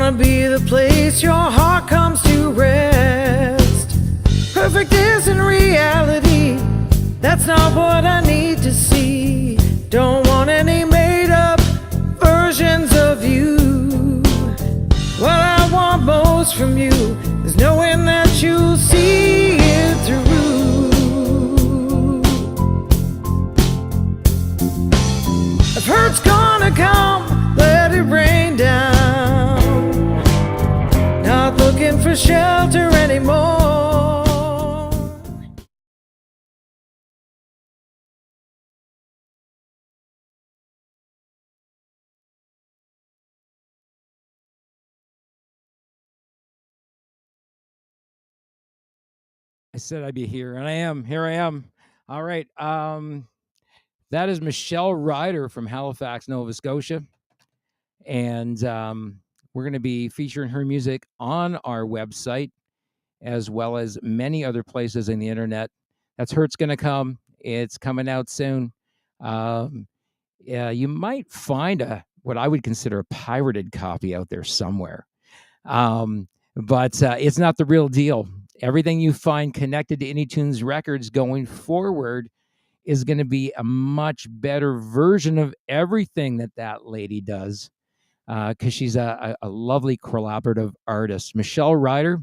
wanna be the place your heart comes to rest. Perfect isn't reality, that's not what I need to see. Don't want any made up versions of you. What I want most from you is knowing that you'll see it through. If hurt's gonna come, let it rain down. Not looking for shelter anymore. I said I'd be here, and I am. Here I am. All right. That is Michelle Ryder from Halifax, Nova Scotia. And we're going to be featuring her music on our website, as well as many other places in the internet. That's Hurt's Gonna Come. It's coming out soon. Yeah, you might find what I would consider a pirated copy out there somewhere. But it's not the real deal. Everything you find connected to TUNZ records going forward is going to be a much better version of everything that lady does, because she's a lovely collaborative artist. Michelle Ryder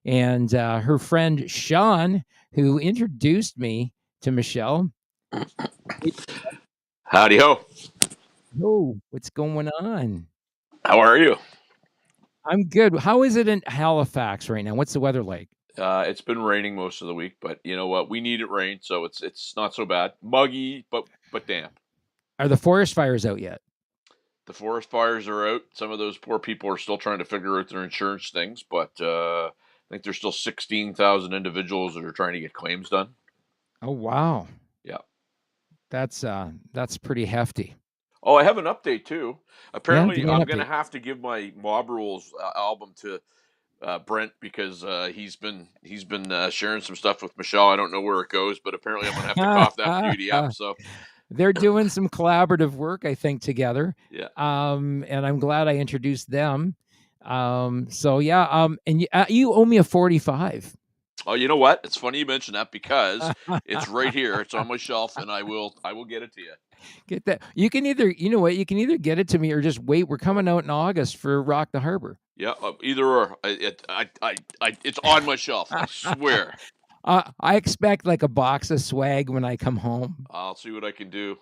and her friend Sean, who introduced me to Michelle. Howdy ho. Oh, what's going on? How are you? I'm good. How is it in Halifax right now? What's the weather like? It's been raining most of the week, but you know what? We need it rain, so it's not so bad. Muggy, but damp. Are the forest fires out yet? The forest fires are out. Some of those poor people are still trying to figure out their insurance things, but I think there's still 16,000 individuals that are trying to get claims done. Oh wow. Yeah. That's pretty hefty. Oh, I have an update too. Apparently, give me an I'm update. going to have to give my Mob Rules album to Brent, because he's been sharing some stuff with Michelle. I don't know where it goes, but apparently I'm going to have to cough that beauty up. So they're doing some collaborative work, I think, together. yeah. And I'm glad I introduced them. So yeah. And you owe me a 45. Oh, you know what? It's funny you mention that, because it's right here. It's on my shelf, and I will get it to you. Get that. You can either, you know what, you can either get it to me or just wait. We're coming out in August for Rock the Harbor. Yeah, either or. It's on my shelf. I swear. I expect like a box of swag when I come home. I'll see what I can do.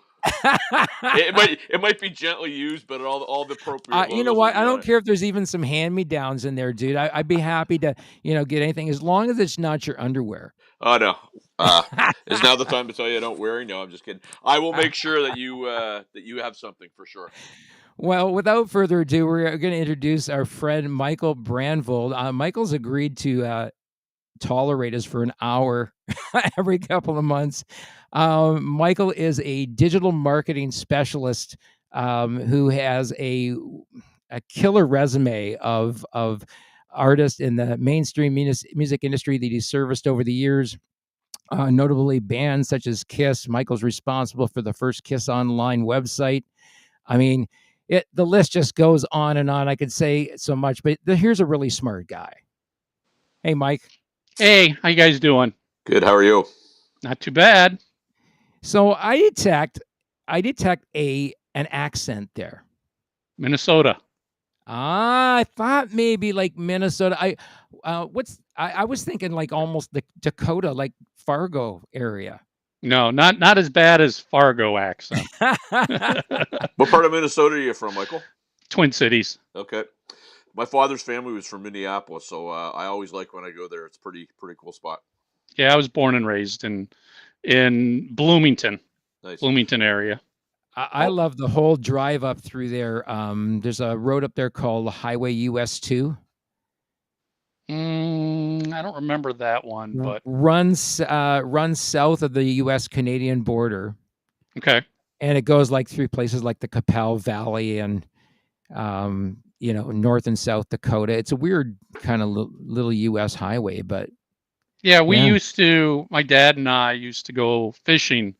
it might be gently used, but all the appropriate. You know what? I don't care if there's even some hand-me-downs in there, dude. I'd be happy to, get anything as long as it's not your underwear. Oh no. Is now the time to tell you I don't wear? No, I'm just kidding. I will make sure that you have something for sure. Well, without further ado, we're going to introduce our friend Michael Brandvold. Michael's agreed to tolerate us for an hour every couple of months. Michael is a digital marketing specialist who has a killer resume of artists in the mainstream music industry that he's serviced over the years. Notably bands such as Kiss. Michael's responsible for the first Kiss Online website. I mean, the list just goes on and on. I could say so much, but here's a really smart guy. Hey, Mike. Hey, how you guys doing? Good. How are you? Not too bad. So I detect an accent there. Minnesota. I thought maybe like Minnesota. I was thinking like almost the Dakota, like Fargo area. No, not as bad as Fargo accent. What part of Minnesota are you from, Michael? Twin Cities. Okay. My father's family was from Minneapolis, so I always like when I go there. It's pretty cool spot. Yeah, I was born and raised in Bloomington. Nice. Bloomington area. I love the whole drive up through there. There's a road up there called Highway US 2. I don't remember that one, but runs south of the U.S.-Canadian border. Okay. And it goes like through places like the Qu'Appelle Valley and North and South Dakota. It's a weird kind of little U.S. highway, but yeah, my dad and I used to go fishing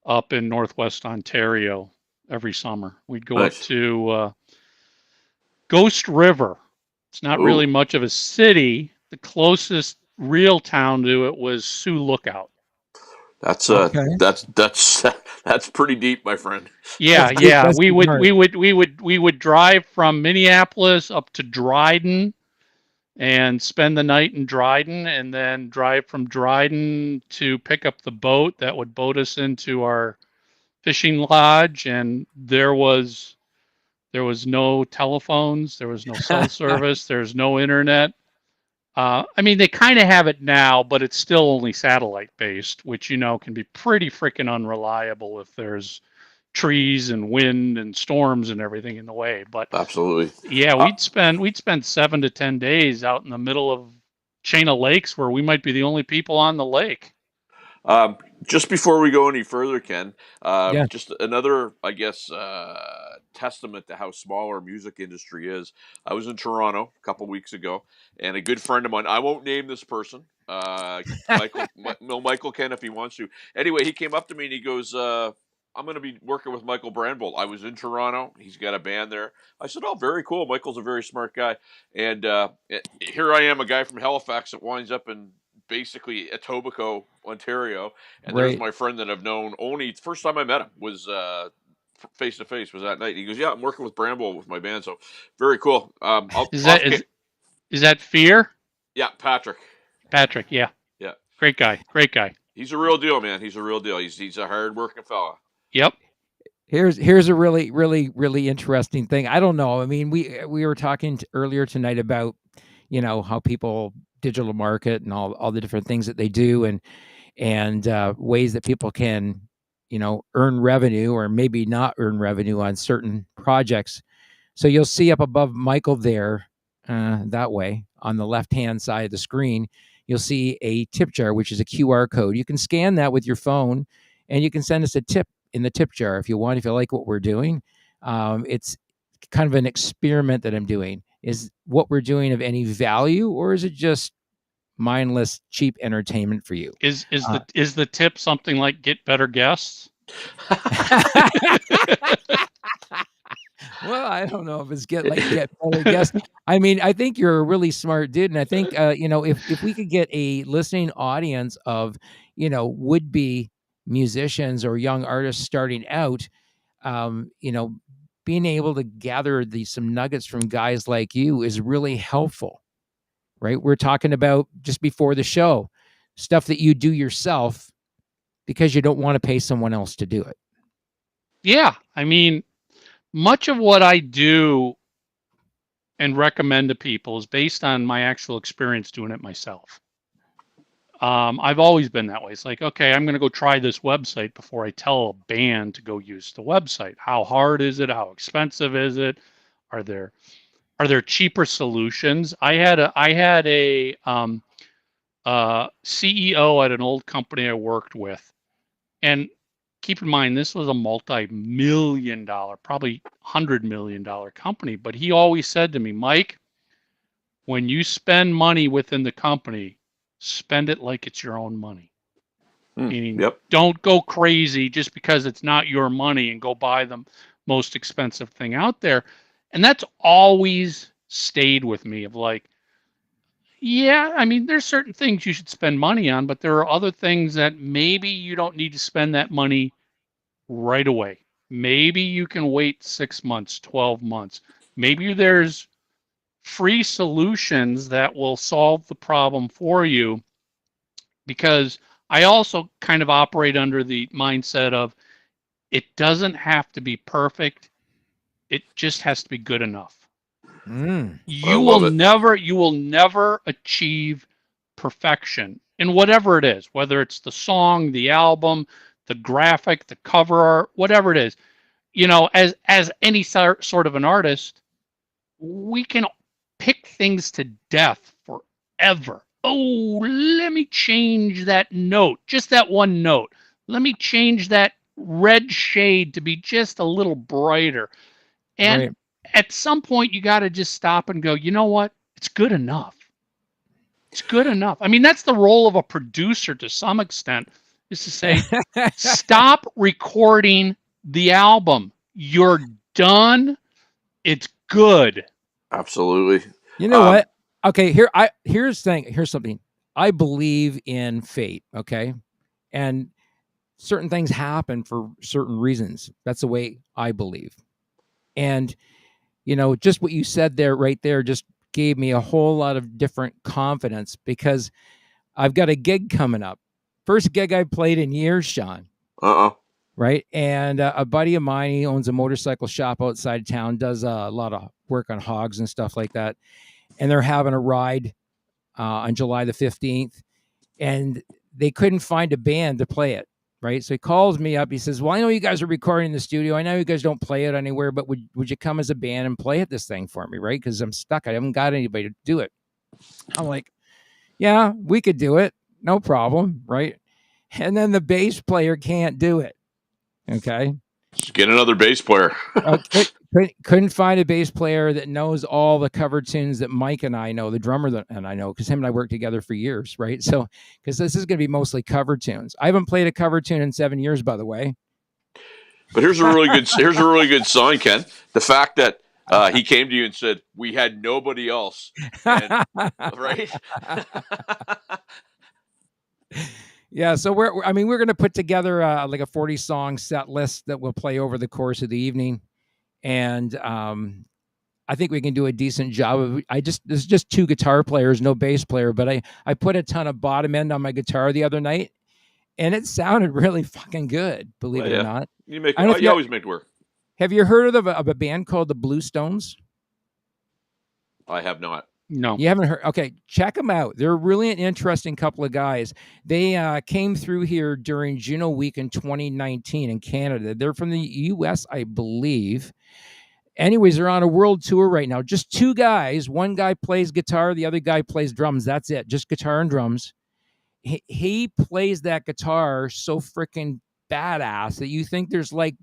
up in Northwest Ontario every summer. We'd go up to Ghost River It's not Ooh. really much of a city. The closest real town to it was Sioux Lookout. That's Okay. that's pretty deep, my friend. Yeah, That's deep, yeah. that's We deep would north. we would drive from Minneapolis up to Dryden and spend the night in Dryden, and then drive from Dryden to pick up the boat that would boat us into our fishing lodge. And there was no telephones, there was no cell service, there's no internet. I mean, they kind of have it now, but it's still only satellite based, which can be pretty freaking unreliable if there's trees and wind and storms and everything in the way. But Absolutely. yeah, we'd spend 7 to 10 days out in the middle of chain of lakes where we might be the only people on the lake. Just before we go any further, Ken, Yeah. just another, I guess, testament to how small our music industry is. I was in Toronto a couple weeks ago, and a good friend of mine, I won't name this person, Michael Ken, if he wants to. Anyway, he came up to me and he goes, I'm going to be working with Michael Brandvold. I was in Toronto. He's got a band there. I said, oh, very cool. Michael's a very smart guy. And here I am, a guy from Halifax that winds up in basically Etobicoke, Ontario, and there's my friend that I've known only first time I met him was face to face was that night. He goes, "Yeah, I'm working with Brandvold with my band, so very cool." Is that Fear? Yeah, Patrick. Patrick, yeah, yeah, great guy. He's a real deal, man. He's a real deal. He's a hard working fella. Yep. Here's a really interesting thing. I don't know. I mean, we were talking earlier tonight about how people digital market and all the different things that they do, and ways that people can earn revenue or maybe not earn revenue on certain projects. So you'll see up above Michael there, that way on the left hand side of the screen, you'll see a tip jar, which is a QR code. You can scan that with your phone, and you can send us a tip in the tip jar if you want, if you like what we're doing. It's kind of an experiment that I'm doing. Is what we're doing of any value, or is it just mindless, cheap entertainment for you? Is the tip something like get better guests? Well, I don't know if it's get better guests. I mean, I think you're a really smart dude, and I think if we could get a listening audience of would be musicians or young artists starting out, being able to gather some nuggets from guys like you is really helpful, right? We're talking about just before the show, stuff that you do yourself because you don't want to pay someone else to do it. Yeah, I mean, much of what I do and recommend to people is based on my actual experience doing it myself. I've always been that way. It's like, okay, I'm going to go try this website before I tell a band to go use the website. How hard is it? How expensive is it? Are there cheaper solutions? I had a CEO at an old company I worked with, and keep in mind this was a multi-million-dollar, probably $100 million company. But he always said to me, Mike, when you spend money within the company, spend it like it's your own money. Meaning, don't go crazy just because it's not your money and go buy the most expensive thing out there. And that's always stayed with me of like, yeah, I mean, there's certain things you should spend money on, but there are other things that maybe you don't need to spend that money right away. Maybe you can wait 6 months, 12 months. Maybe there's free solutions that will solve the problem for you, because I also kind of operate under the mindset of it doesn't have to be perfect. It just has to be good enough. You will never achieve perfection in whatever it is, whether it's the song, the album, the graphic, the cover art, whatever it is. As any sort of an artist, we can pick things to death forever. Oh, let me change that note, just that one note. Let me change that red shade to be just a little brighter. And at some point, you got to just stop and go, you know what? It's good enough. It's good enough. I mean, that's the role of a producer to some extent, is to say, stop recording the album. You're done. It's good. Absolutely. You know what? Okay, here's something. I believe in fate, okay? And certain things happen for certain reasons. That's the way I believe. And just what you said there right there just gave me a whole lot of different confidence, because I've got a gig coming up. First gig I played in years, Sean. Right. And a buddy of mine, he owns a motorcycle shop outside town, does a lot of work on hogs and stuff like that. And they're having a ride on July the 15th. And they couldn't find a band to play it. Right. So he calls me up. He says, well, I know you guys are recording in the studio. I know you guys don't play it anywhere, but would you come as a band and play at this thing for me? Right. Because I'm stuck. I haven't got anybody to do it. I'm like, yeah, we could do it. No problem. Right. And then the bass player can't do it. Okay. Just get another bass player. Couldn't find a bass player that knows all the cover tunes that Mike and I know, the drummer and I know, because him and I worked together for years, right? So, because this is going to be mostly cover tunes. I haven't played a cover tune in 7 years, by the way. But here's a really good sign, Ken. The fact that he came to you and said, we had nobody else. And, right? Yeah, so we're going to put together like a 40-song set list that we'll play over the course of the evening, and I think we can do a decent job of. There's just 2 guitar players, no bass player, but I put a ton of bottom end on my guitar the other night, and it sounded really fucking good. Believe it or not, you always make it work. Have you heard of a band called the Blue Stones? I have not. No. You haven't heard? Okay, check them out. They're really an interesting couple of guys. They came through here during Juno Week in 2019 in Canada. They're from the U.S., I believe. Anyways, they're on a world tour right now. Just 2 guys. One guy plays guitar. The other guy plays drums. That's it. Just guitar and drums. He plays that guitar so freaking badass that you think there's like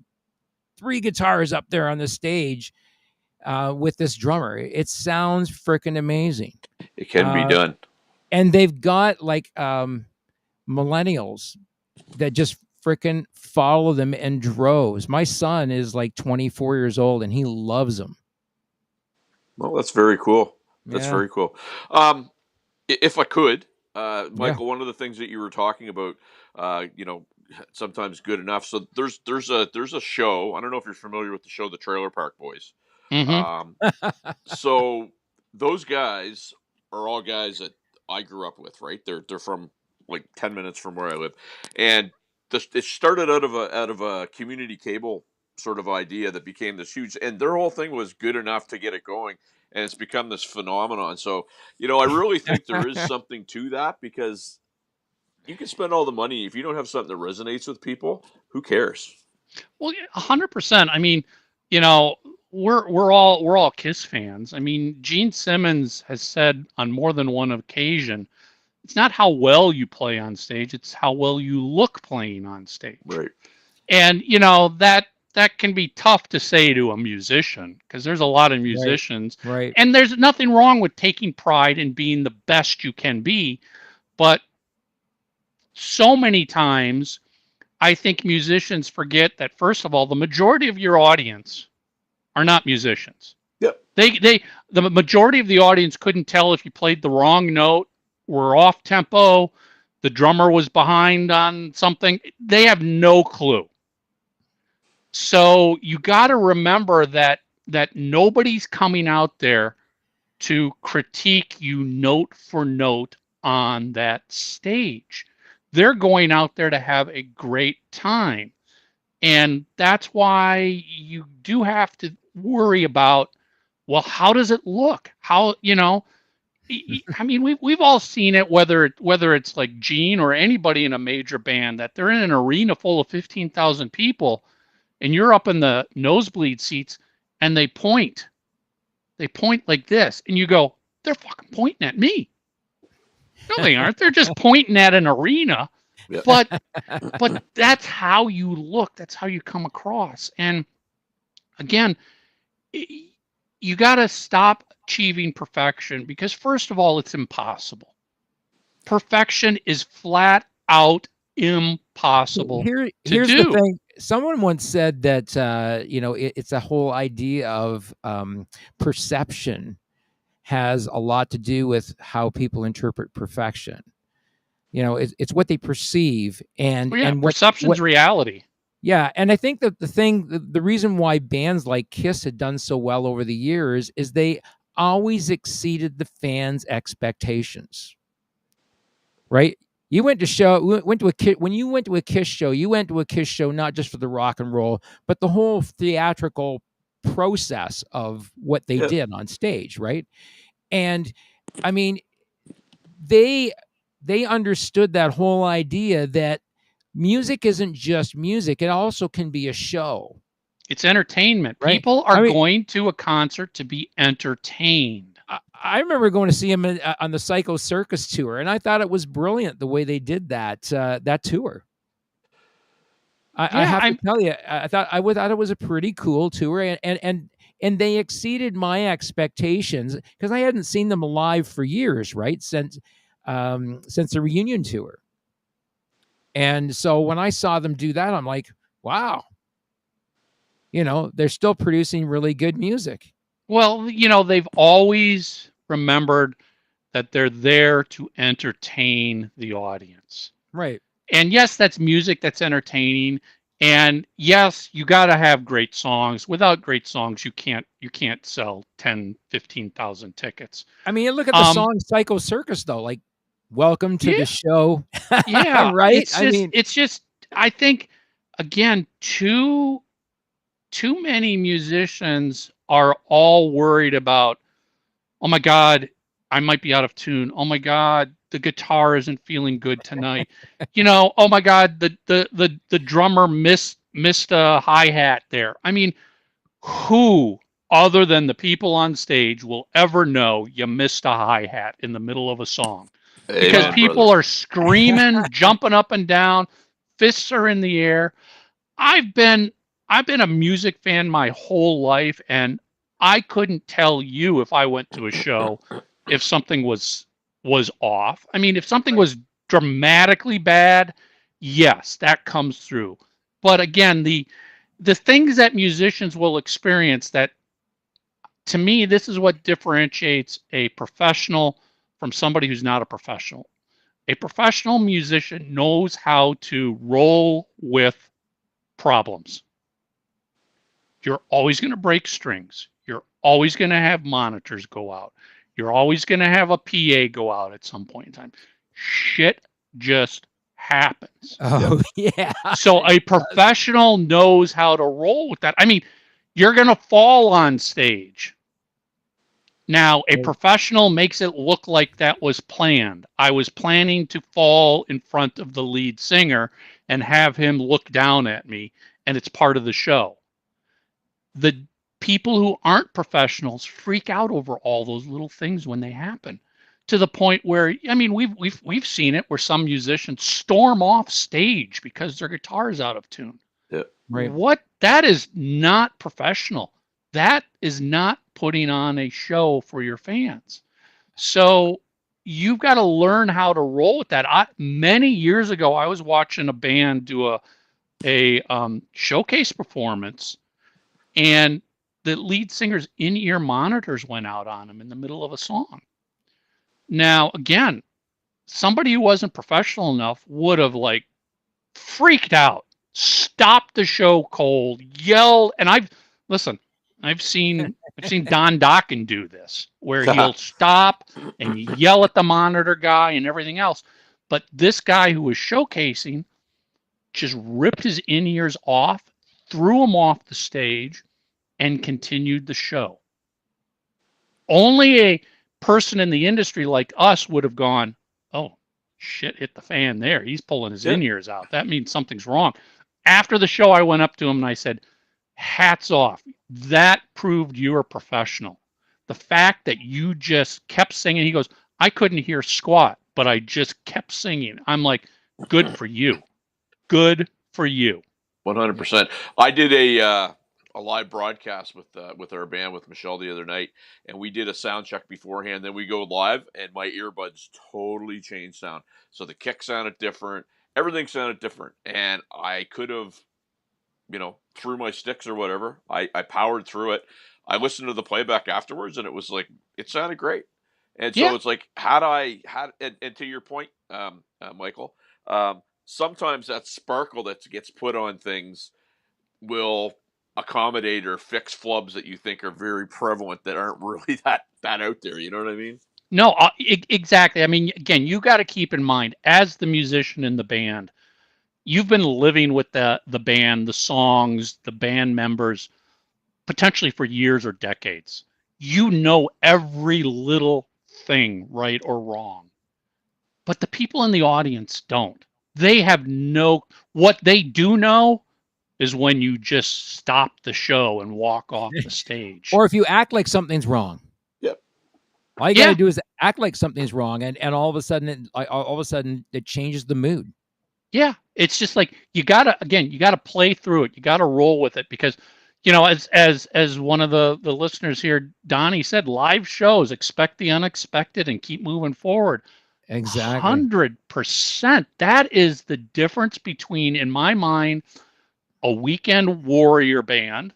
3 guitars up there on the stage. With this drummer, it sounds freaking amazing. It can be done. And they've got like millennials that just freaking follow them in droves. My son is like 24 years old and he loves them. Well, that's very cool. That's very cool. If I could, Michael, one of the things that you were talking about, sometimes good enough. So there's a show. I don't know if you're familiar with the show, The Trailer Park Boys. Mm-hmm. So those guys are all guys that I grew up with, right? They're from like 10 minutes from where I live, and it started out of a community cable sort of idea that became this huge, and their whole thing was good enough to get it going, and it's become this phenomenon. So I really think there is something to that, because you can spend all the money if you don't have something that resonates with people. Who cares? Well, 100%. I mean, we're all Kiss fans. I mean, Gene Simmons has said on more than one occasion, it's not how well you play on stage, it's how well you look playing on stage. Right. And that can be tough to say to a musician, because there's a lot of musicians. Right. And there's nothing wrong with taking pride in being the best you can be, but so many times I think musicians forget that, first of all, the majority of your audience are not musicians. Yep. The majority of the audience couldn't tell if you played the wrong note, were off tempo, the drummer was behind on something. They have no clue. So you got to remember that nobody's coming out there to critique you note for note on that stage. They're going out there to have a great time. And that's why you do have to worry about, well, how does it look? How, I mean, we've all seen it, whether it's like Gene or anybody in a major band, that they're in an arena full of 15,000 people and you're up in the nosebleed seats and they point like this and you go, they're fucking pointing at me. No, they aren't. They're just pointing at an arena. Yeah. But that's how you look. That's how you come across. And again, you got to stop achieving perfection, because first of all, it's impossible. Perfection is flat out impossible Here's to do. The thing. Someone once said that it's a whole idea of perception. has a lot to do with how people interpret perfection. It's what they perceive and Well, yeah, and perception's reality. yeah, and I think that the reason why bands like Kiss had done so well over the years is they always exceeded the fans' expectations. Right? You went to a Kiss, when you went to a Kiss show, you went to a Kiss show not just for the rock and roll, but the whole theatrical process of what they Yeah. did on stage, right? And I mean, they understood that whole idea that music isn't just music, it also can be a show. It's entertainment. Right? People are I mean, going to a concert to be entertained. I remember going to see him on the Psycho Circus tour, and I thought it was brilliant the way they did that tour. I have to tell you, I thought it was a pretty cool tour, and they exceeded my expectations because I hadn't seen them live for years, right? Since the reunion tour. And so when I saw them do that, I'm like, wow, they're still producing really good music. Well, they've always remembered that they're there to entertain the audience. Right. And yes, that's music that's entertaining. And yes, you got to have great songs. Without great songs, you can't sell 10, 15,000 tickets. I mean, look at the song Psycho Circus though, like welcome to the show. Yeah, right? It's just I think again, too many musicians are all worried about, oh my God, I might be out of tune. Oh my God, the guitar isn't feeling good tonight. Oh my God, the drummer missed a hi-hat there. I mean, who other than the people on stage will ever know you missed a hi-hat in the middle of a song? Because Amen, people brother. are screaming, jumping up and down, fists are in the air. I've been a music fan my whole life, and I couldn't tell you if I went to a show if something was off. I mean, if something was dramatically bad, yes, that comes through. But again, the things that musicians will experience, that to me, this is what differentiates a professional from somebody who's not a professional. A professional musician knows how to roll with problems. You're always going to break strings. You're always going to have monitors go out. You're always going to have a PA go out at some point in time. Shit just happens. Oh, yeah. So a professional knows how to roll with that. I mean, you're going to fall on stage. Now, a professional makes it look like that was planned. I was planning to fall in front of the lead singer and have him look down at me, and it's part of the show. The people who aren't professionals freak out over all those little things when they happen, to the point where, I mean, we've seen it where some musicians storm off stage because their guitar is out of tune. Yeah. Right. That is not professional. That is not putting on a show for your fans. So you've got to learn how to roll with that. Many years ago, I was watching a band do a showcase performance, and the lead singer's in-ear monitors went out on him in the middle of a song. Now, again, somebody who wasn't professional enough would have like freaked out, stopped the show cold, yelled, and I've seen Don Dokken do this, where he'll stop and yell at the monitor guy and everything else. But this guy who was showcasing just ripped his in-ears off, threw them off the stage, and continued the show. Only a person in the industry like us would have gone, oh, shit hit the fan there. He's pulling his in-ears out. That means something's wrong. After the show, I went up to him and I said, hats off. That proved you're a professional. The fact that you just kept singing, he goes, I couldn't hear squat, but I just kept singing. I'm like, good for you. Good for you. 100%. I did a live broadcast with our band with Michelle the other night, and we did a sound check beforehand. Then we go live, and my earbuds totally changed sound. So the kick sounded different, everything sounded different, and I could have, through my sticks or whatever, I powered through it. I listened to the playback afterwards, and it was like it sounded great. And so Yeah. it's like, and to your point, Michael, sometimes that sparkle that gets put on things will accommodate or fix flubs that you think are very prevalent that aren't really that out there. You know what I mean? No, exactly. I mean, again, you got to keep in mind as the musician in the band, you've been living with the band, the songs, the band members, potentially for years or decades. You know every little thing, right or wrong. But the people in the audience don't. They have what they do know is when you just stop the show and walk off the stage. Or if you act like something's wrong. Yep. All you got to do is act like something's wrong, and all of a sudden, it changes the mood. Yeah, it's just like you gotta play through it. You gotta roll with it because, as one of the listeners here, Donnie said, live shows, expect the unexpected and keep moving forward. Exactly. 100%. That is the difference between, in my mind, a weekend warrior band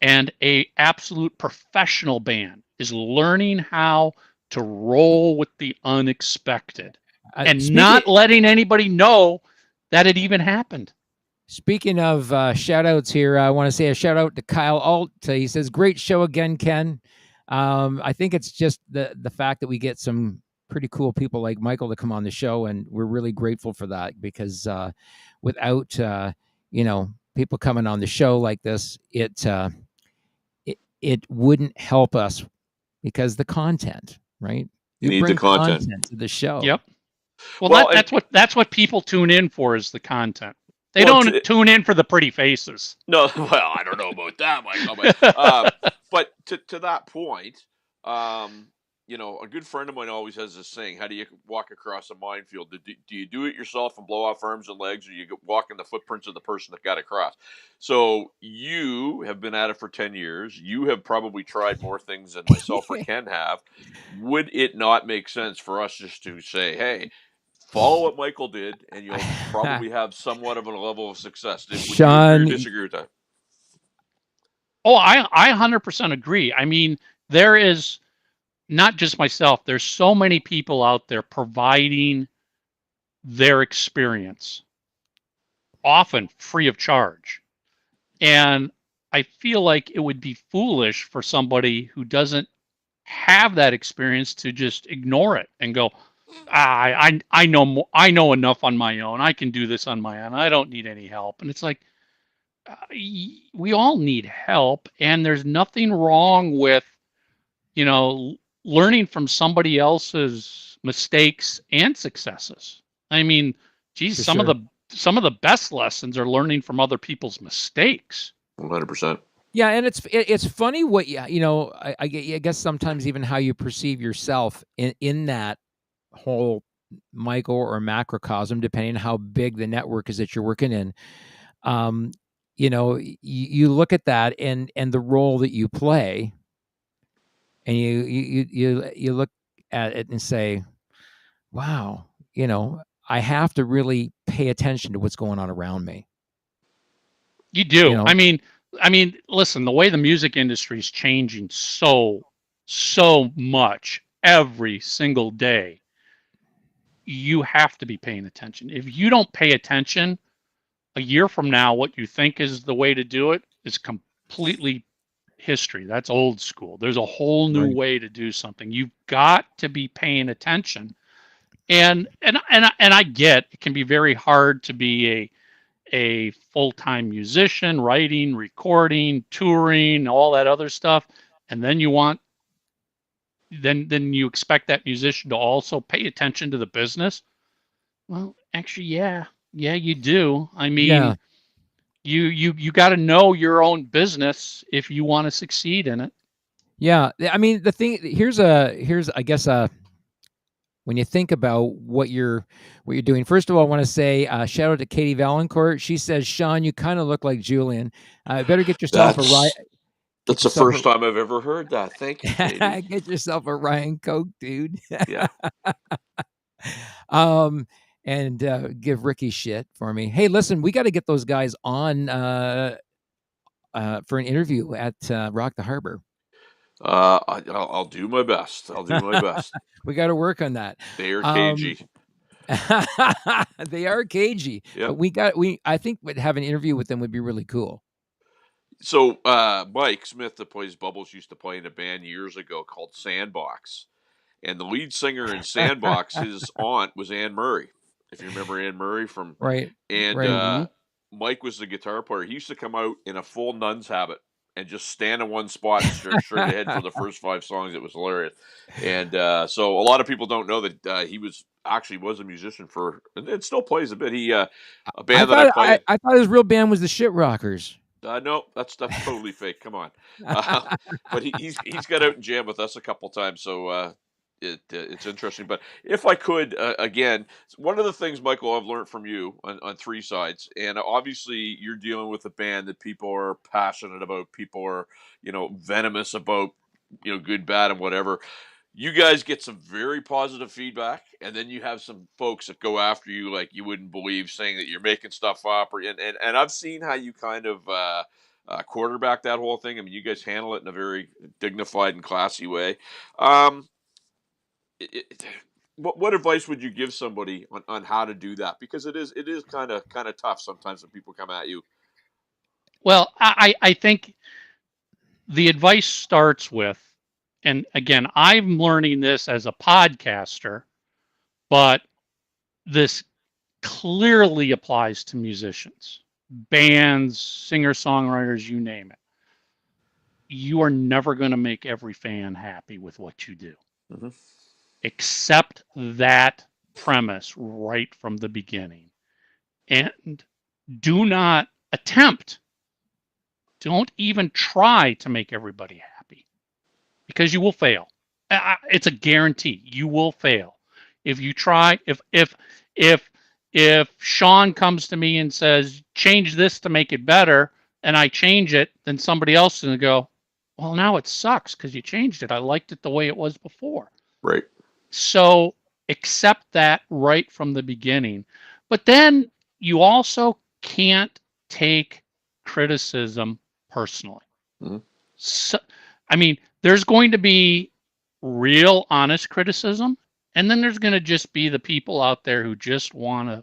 and a absolute professional band is learning how to roll with the unexpected and not letting anybody know that it even happened. Speaking of shout outs here, I want to say a shout out to Kyle Alt. He says, great show again, Ken. I think it's just the fact that we get some pretty cool people like Michael to come on the show, and we're really grateful for that, because without people coming on the show like this, it wouldn't help us, because the content, right? You need the content to the show. Yep. Well, that's what people tune in for, is the content. They don't tune in for the pretty faces. No, well, I don't know about that, Michael. But to that point, a good friend of mine always has this saying: how do you walk across a minefield? Do you do it yourself and blow off arms and legs, or you walk in the footprints of the person that got across? So you have been at it for 10 years. You have probably tried more things than myself or Ken have. Would it not make sense for us just to say, hey, follow what Michael did, and you'll probably have somewhat of a level of success? Sean, would you disagree with that? Oh, I 100% agree. I mean, there is not just myself. There's so many people out there providing their experience, often free of charge. And I feel like it would be foolish for somebody who doesn't have that experience to just ignore it and go, I know enough on my own. I can do this on my own. I don't need any help. And it's like, we all need help, and there's nothing wrong with, learning from somebody else's mistakes and successes. I mean, geez, some of the best lessons are learning from other people's mistakes. 100%. Yeah, and it's funny what I guess sometimes even how you perceive yourself in that whole micro or macrocosm, depending on how big the network is that you're working in. You look at that and the role that you play, and you look at it and say, wow, I have to really pay attention to what's going on around me. You do. I mean, listen, the way the music industry is changing so much every single day, you have to be paying attention. If you don't pay attention, a year from now, what you think is the way to do it is completely history. That's old school. There's a whole new way to do something. You've got to be paying attention. And I get it can be very hard to be a full-time musician, writing, recording, touring, all that other stuff. And then then you expect that musician to also pay attention to the business. Well, actually, yeah, you do. I mean, you got to know your own business if you want to succeed in it. Yeah, I mean, the thing here's I guess when you think about what you're doing. First of all, I want to say shout out to Katie Valancourt. She says, Sean, you kind of look like Julian. Better get yourself a Ryan. That's the first time I've ever heard that. Thank you, Katie. Get yourself a Ryan Coke, dude. Yeah. And give Ricky shit for me. Hey, listen, we got to get those guys on for an interview at Rock the Harbor. I'll do my best. I'll do my best. We got to work on that. They are cagey. They are cagey, Yep. but I think have an interview with them would be really cool. So Mike Smith, that plays Bubbles, used to play in a band years ago called Sandbox, and the lead singer in Sandbox, his aunt was Anne Murray. If you remember Anne Murray from Right. and Right. Mike was the guitar player. He used to come out in a full nun's habit and just stand in one spot and stare straight ahead for the first 5 songs. It was hilarious. And so a lot of people don't know that he was a musician for, and still plays a bit. He a band that I play. I thought his real band was the Shit Rockers. No, that's totally fake. Come on. But he's got out and jammed with us a couple times, so it's interesting. But if I could, again, one of the things, Michael, I've learned from you on 3 sides, and obviously you're dealing with a band that people are passionate about, people are, venomous about, good, bad, and whatever. You guys get some very positive feedback, and then you have some folks that go after you like you wouldn't believe, saying that you're making stuff up, and I've seen how you kind of quarterback that whole thing. I mean, you guys handle it in a very dignified and classy way. What advice would you give somebody on how to do that? Because it is kind of tough sometimes when people come at you. Well, I think the advice starts with, and again, I'm learning this as a podcaster, but this clearly applies to musicians, bands, singer-songwriters, you name it. You are never going to make every fan happy with what you do. Mm-hmm. Accept that premise right from the beginning. And do not attempt, don't even try to make everybody happy, because you will fail. It's a guarantee. You will fail. If you try, if Sean comes to me and says, change this to make it better, and I change it, then somebody else is going to go, well, now it sucks because you changed it. I liked it the way it was before. Right. So accept that right from the beginning. But then you also can't take criticism personally. Mm-hmm. So, I mean, there's going to be real honest criticism, and then there's going to just be the people out there who just want to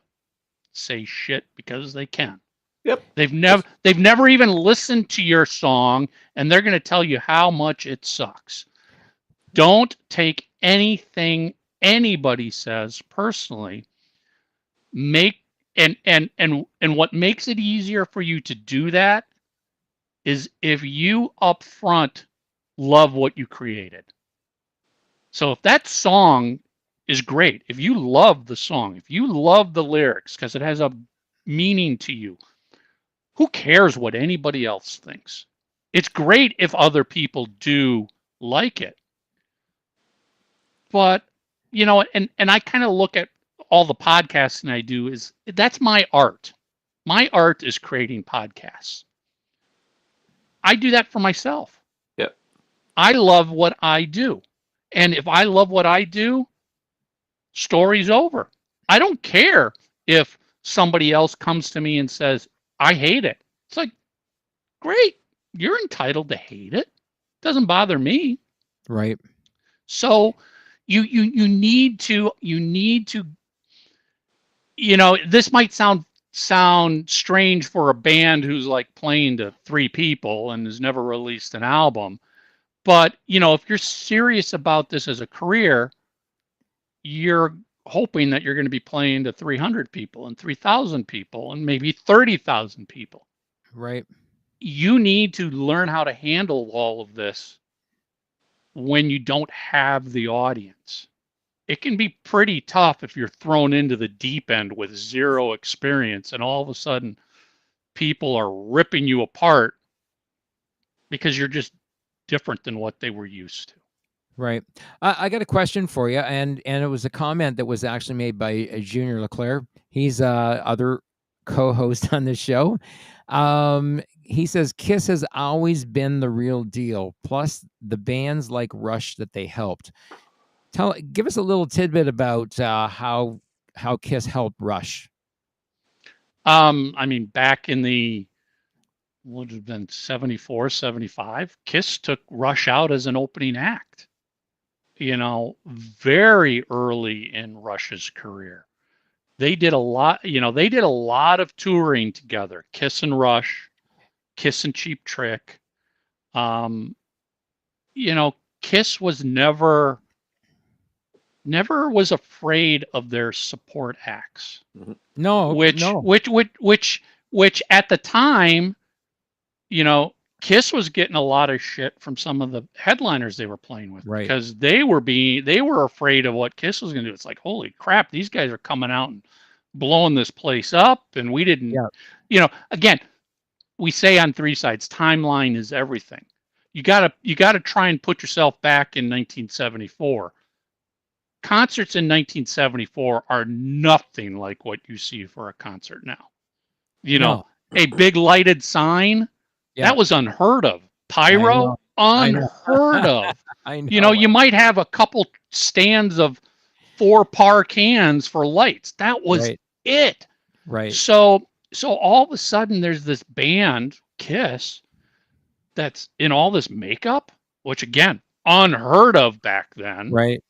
say shit because they can. Yep. They've never even listened to your song, and they're going to tell you how much it sucks. Don't take anything anybody says personally. And what makes it easier for you to do that is if you up front love what you created. So if that song is great, if you love the song, if you love the lyrics because it has a meaning to you, who cares what anybody else thinks? It's great if other people do like it. But, and I kind of look at all the podcasting I do is that's my art. My art is creating podcasts. I do that for myself. Yep. I love what I do. And if I love what I do, story's over. I don't care if somebody else comes to me and says, I hate it. It's like, great. You're entitled to hate it. Doesn't bother me. Right. So you need to, this might sound strange for a band who's like playing to 3 people and has never released an album. But, if you're serious about this as a career, you're hoping that you're going to be playing to 300 people and 3,000 people and maybe 30,000 people. Right. You need to learn how to handle all of this when you don't have the audience. It can be pretty tough if you're thrown into the deep end with 0 experience and all of a sudden people are ripping you apart because you're just different than what they were used to. Right. I got a question for you, and it was a comment that was actually made by Junior Leclerc. He's other co-host on this show. He says Kiss has always been the real deal. Plus the bands like Rush that they helped. Give us a little tidbit about how Kiss helped Rush. I mean, back in the would have been 74, 75. Kiss took Rush out as an opening act, very early in Rush's career. They did a lot, of touring together. Kiss and Rush, Kiss and Cheap Trick. Kiss was never was afraid of their support acts. No, which at the time, Kiss was getting a lot of shit from some of the headliners they were playing with, right? Because they were afraid of what Kiss was going to do. It's like, holy crap, these guys are coming out and blowing this place up, and we didn't. Yeah. Again, we say on Three Sides, timeline is everything. You gotta try and put yourself back in 1974. Concerts in 1974 are nothing like what you see for a concert now. No. A big lighted sign, that was unheard of. Pyro, unheard of. I know. You might have a couple stands of 4 par cans for lights. That was it. Right. So all of a sudden there's this band, Kiss, that's in all this makeup, which again, unheard of back then. Right.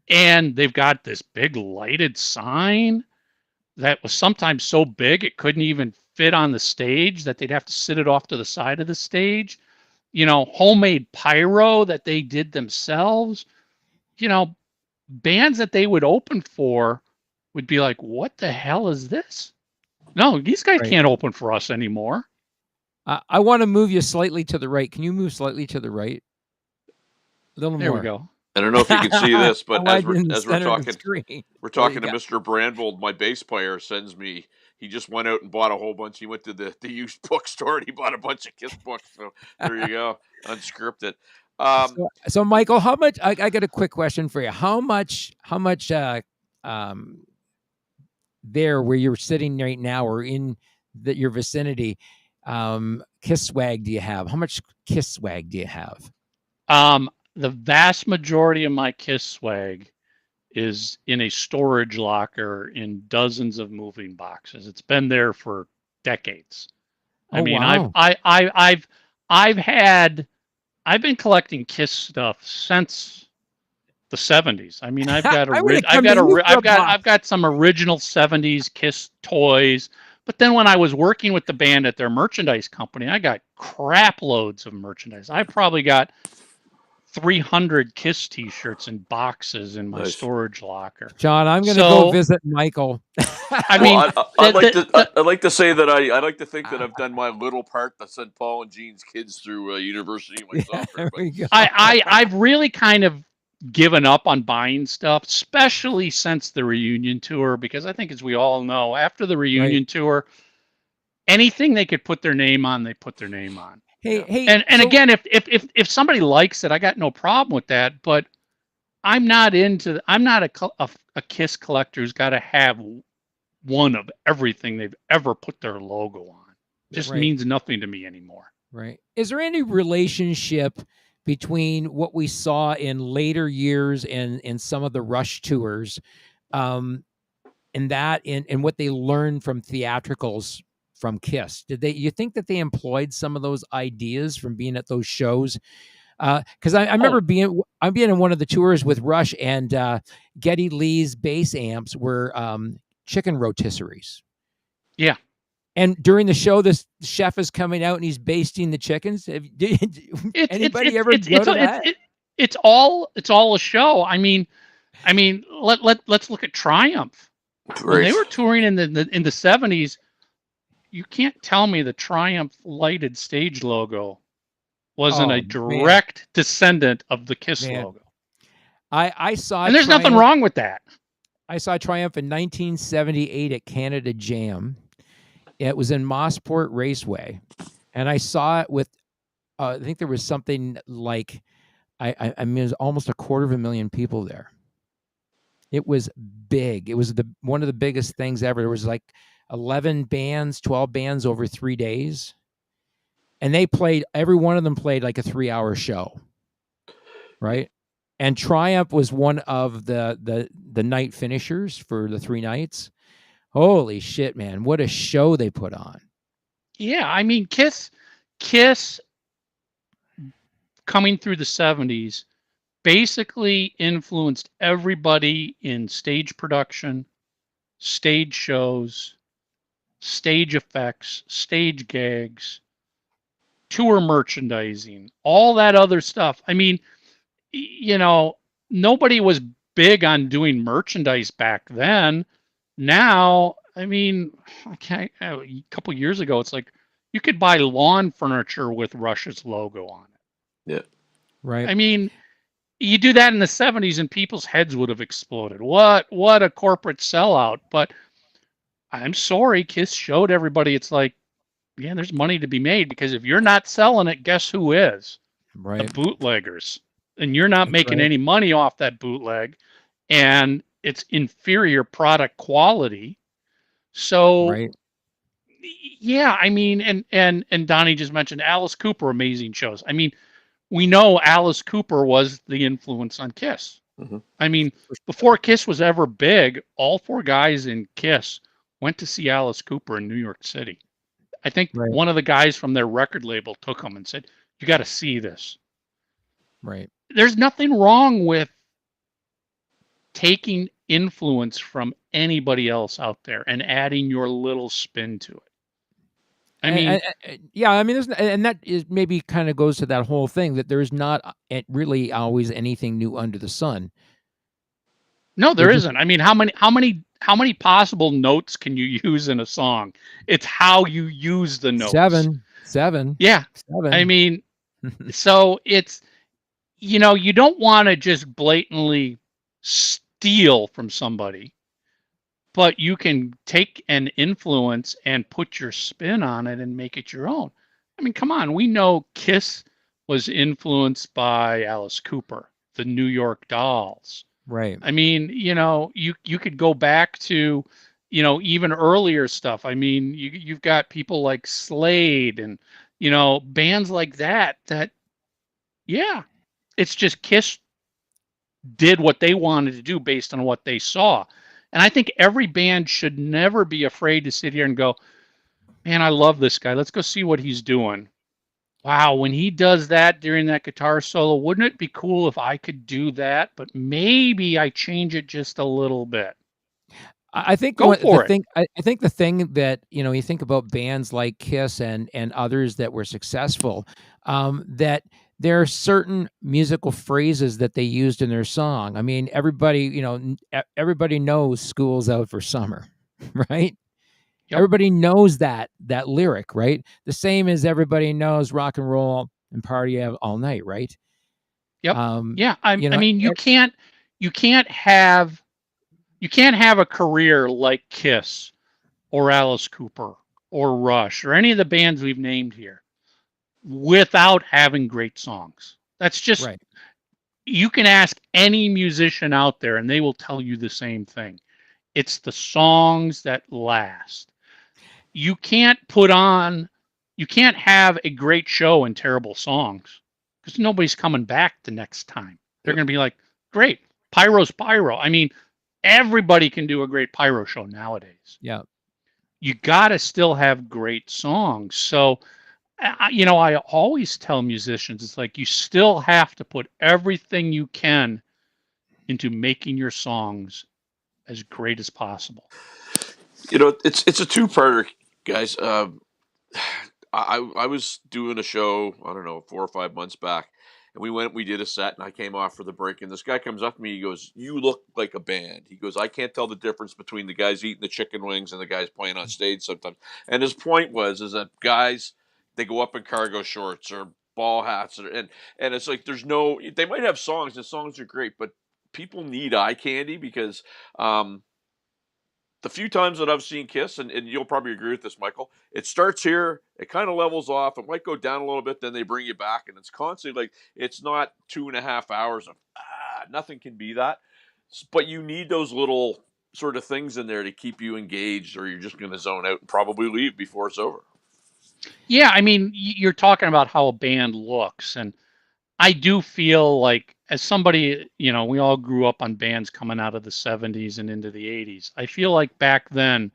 And they've got this big lighted sign that was sometimes so big it couldn't even fit on the stage, that they'd have to sit it off to the side of the stage. Homemade pyro that they did themselves. Bands that they would open for would be like, what the hell is this? No, these guys can't open for us anymore. I want to move you slightly to the right. Can you move slightly to the right? A little there more. We go. I don't know if you can see this, but as we're talking to Mr. Brandvold, my bass player sends me. He just went out and bought a whole bunch. He went to the used bookstore and he bought a bunch of Kiss books. So there you go, unscripted. So Michael, how much? I got a quick question for you. How much? There where you're sitting right now, or in your vicinity, Kiss swag do you have? How much Kiss swag do you have? The vast majority of my Kiss swag is in a storage locker in dozens of moving boxes. It's been there for decades. Wow. I've been collecting Kiss stuff since the 70s. I've got some original 70s Kiss toys. But then when I was working with the band at their merchandise company, I got crap loads of merchandise. I probably got 300 Kiss t-shirts in boxes in my storage locker. John, I'm going to go visit Michael. I'd like to say that I like to think that I've done my little part to send Paul and Jean's kids through university myself. I've really kind of given up on buying stuff, especially since the reunion tour, because I think, as we all know, after the reunion tour, anything they could put their name on, they put their name on. And again, if somebody likes it, I got no problem with that. But I'm not a Kiss collector who's got to have one of everything they've ever put their logo on. Just means nothing to me anymore. Right. Is there any relationship between what we saw in later years and in some of the Rush tours, and what they learned from theatricals from Kiss? You think that they employed some of those ideas from being at those shows? Because I remember being in one of the tours with Rush, and Geddy Lee's bass amps were chicken rotisseries. Yeah. And during the show, this chef is coming out and he's basting the chickens. Anybody ever go to that? It's all a show. I mean, let's look at Triumph. When they were touring in the 70s, you can't tell me the Triumph lighted stage logo wasn't a direct descendant of the Kiss logo. I saw, and there's nothing wrong with that. I saw Triumph in 1978 at Canada Jam. It was in Mossport Raceway, and I saw it with, I think there was something like, it was almost 250,000 people there. It was big. It was one of the biggest things ever. There was like 11 bands, 12 bands over 3 days, and every one of them played like a 3-hour show, right? And Triumph was one of the night finishers for the 3 nights. Holy shit, man. What a show they put on. Yeah, I mean, Kiss coming through the 70s basically influenced everybody in stage production, stage shows, stage effects, stage gags, tour merchandising, all that other stuff. I mean, you know, nobody was big on doing merchandise back then. Now, I mean, a couple years ago, it's like you could buy lawn furniture with Rush's logo on it. Yeah. Right. I mean, you do that in the 70s and people's heads would have exploded. What a corporate sellout. But I'm sorry, Kiss showed everybody it's like, yeah, there's money to be made because if you're not selling it, guess who is? The Right. bootleggers. And you're not That's making right. any money off that bootleg and it's inferior product quality. So Right. yeah, I mean, and Donnie just mentioned Alice Cooper, amazing shows. I mean, we know Alice Cooper was the influence on Kiss. Hmm. I mean, before Kiss was ever big, all four guys in Kiss went to see Alice Cooper in New York City. I think Right. one of the guys from their record label took them and said, "You got to see this." Right. There's nothing wrong with taking influence from anybody else out there and adding your little spin to it. I mean, Yeah, I mean, and that is maybe kind of goes to that whole thing that there's not really always anything new under the sun. no, There there just isn't. I mean, how many possible notes can you use in a song? It's how you use the notes. seven. Yeah. I mean, so it's, you know, you don't want to just blatantly steal from somebody, but you can take an influence and put your spin on it and make it your own. I mean, come on, we know Kiss was influenced by Alice Cooper, the New York Dolls. Right. I mean, you know, you could go back to, you know, even earlier stuff. I mean, you've got people like Slade and, you know, bands like that yeah, it's just Kiss did what they wanted to do based on what they saw. And I think every band should never be afraid to sit here and go, man, I love this guy. Let's go see what he's doing. Wow, when he does that during that guitar solo, wouldn't it be cool if I could do that? But maybe I change it just a little bit. I think Go the for it. thing I think the thing that, you know, you think about bands like Kiss and others that were successful, that there are certain musical phrases that they used in their song. I mean, everybody, you know, everybody knows "School's Out for Summer," right? Yep. Everybody knows that lyric, right? The same as everybody knows "Rock and Roll and Party All Night," right? Yep. Yeah. I You know, mean, you can't have a career like Kiss or Alice Cooper or Rush or any of the bands we've named here without having great songs. That's just, right. you can ask any musician out there and they will tell you the same thing. It's the songs that last. You can't have a great show and terrible songs because nobody's coming back the next time. They're Yep. going to be like, great, Pyro's Pyro. I mean, everybody can do a great Pyro show nowadays. Yeah. You got to still have great songs. So, you know, I always tell musicians, it's like you still have to put everything you can into making your songs as great as possible. You know, it's a two-parter, guys. I was doing a show, I don't know, 4 or 5 months back, and we did a set, and I came off for the break, and this guy comes up to me, he goes, "You look like a band." He goes, "I can't tell the difference between the guys eating the chicken wings and the guys playing on stage sometimes." And his point is that guys, they go up in cargo shorts or ball hats, and it's like they might have songs, the songs are great, but people need eye candy because. The few times that I've seen Kiss, and you'll probably agree with this, Michael, it starts here, it kind of levels off, it might go down a little bit, then they bring you back, and it's constantly like, it's not 2.5 hours of, nothing can be that. But you need those little sort of things in there to keep you engaged, or you're just going to zone out and probably leave before it's over. Yeah, I mean, you're talking about how a band looks, and I do feel like, as somebody, you know, we all grew up on bands coming out of the 70s and into the 80s. I feel like back then,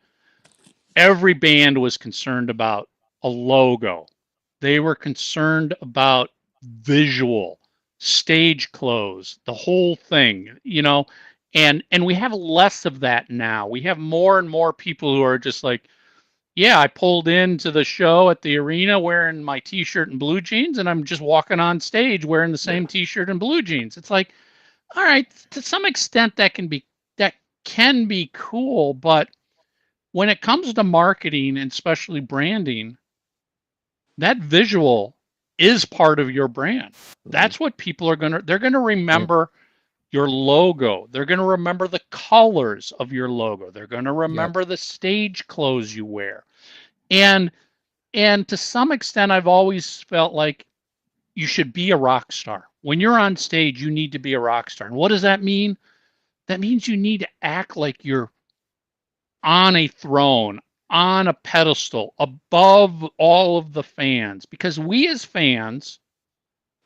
every band was concerned about a logo. They were concerned about visual, stage clothes, the whole thing, and we have less of that now. We have more and more people who are just like, yeah, I pulled into the show at the arena wearing my t-shirt and blue jeans, and I'm just walking on stage wearing the same t-shirt and blue jeans. It's like, all right, to some extent that can be cool, but when it comes to marketing and especially branding, that visual is part of your brand. That's what people they're going to remember your logo. They're going to remember the colors of your logo. They're going to remember the stage clothes you wear. And to some extent, I've always felt like you should be a rock star. When you're on stage, you need to be a rock star. And what does that mean? That means you need to act like you're on a throne, on a pedestal, above all of the fans, because we as fans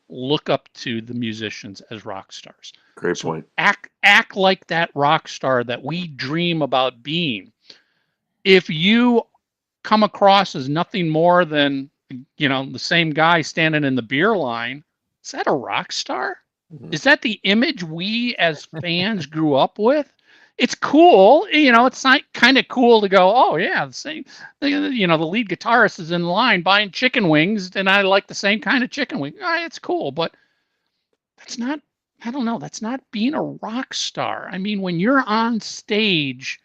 look up to the musicians as rock stars. Great point. Act like that rock star that we dream about being. If you come across as nothing more than, the same guy standing in the beer line, is that a rock star? Is that the image we as fans grew up with? It's cool, it's not kind of cool to go, oh yeah, the same, the lead guitarist is in line buying chicken wings and I like the same kind of chicken wing. It's cool, but that's not, I don't know, that's not being a rock star. I mean, when you're on stage,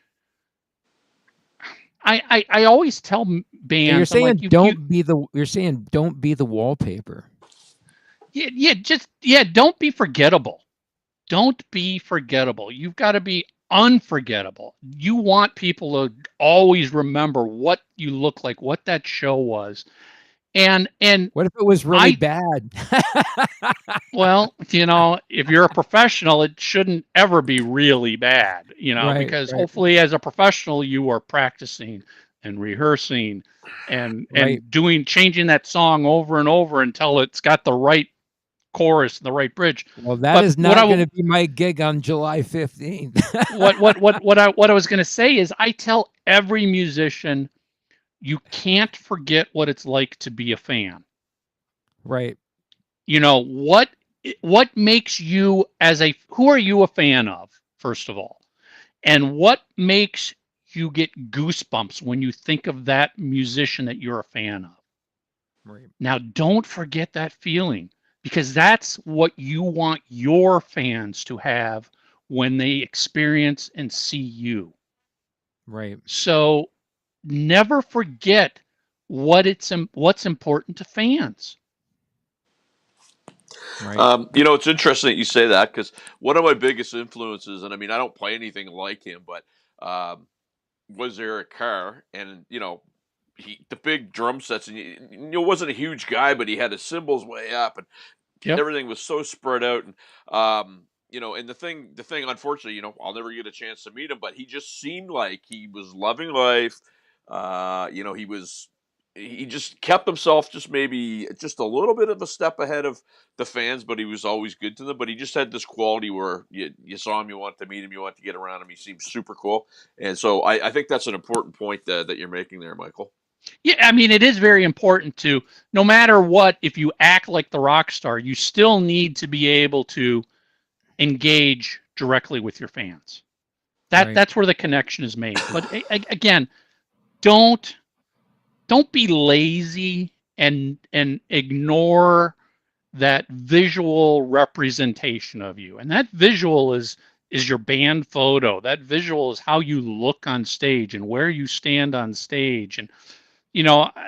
I always tell bands, You're saying like, you're saying don't be the wallpaper. Don't be forgettable. Don't be forgettable. You've got to be unforgettable. You want people to always remember what you look like, what that show was. And what if it was really bad? Well, if you're a professional, it shouldn't ever be really bad, because hopefully as a professional, you are practicing and rehearsing and changing that song over and over until it's got the right chorus and the right bridge. Well, that is not going to be my gig on July 15th. what I was going to say is I tell every musician, you can't forget what it's like to be a fan. Right. What makes you who are you a fan of, first of all? And what makes you get goosebumps when you think of that musician that you're a fan of? Right. Now, don't forget that feeling, because that's what you want your fans to have when they experience and see you. Right. So never forget what's important to fans. Right. It's interesting that you say that, because one of my biggest influences, and I mean, I don't play anything like him, but was Eric Carr, and the big drum sets, and he wasn't a huge guy, but he had his cymbals way up, and everything was so spread out, and and the thing, unfortunately, I'll never get a chance to meet him, but he just seemed like he was loving life. He just kept himself just maybe just a little bit of a step ahead of the fans, but he was always good to them. But he just had this quality where you saw him, you wanted to meet him, you wanted to get around him. He seemed super cool. And so I think that's an important point that you're making there, Michael. Yeah, I mean, it is very important to, no matter what, if you act like the rock star, you still need to be able to engage directly with your fans. That's where the connection is made. But again, don't be lazy and ignore that visual representation of you. And that visual is your band photo. That visual is how you look on stage and where you stand on stage. And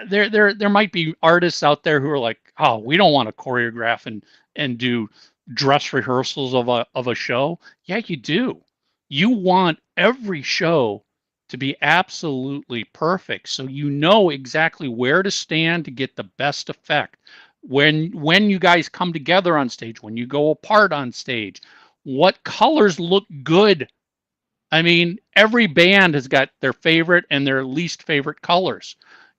there might be artists out there who are like, oh, we don't want to choreograph and do dress rehearsals of a show. Yeah, you do. You want every show to be absolutely perfect, so you know exactly where to stand to get the best effect. When you guys come together on stage, when you go apart on stage, what colors look good. I mean, every band has got their favorite and their least favorite colors.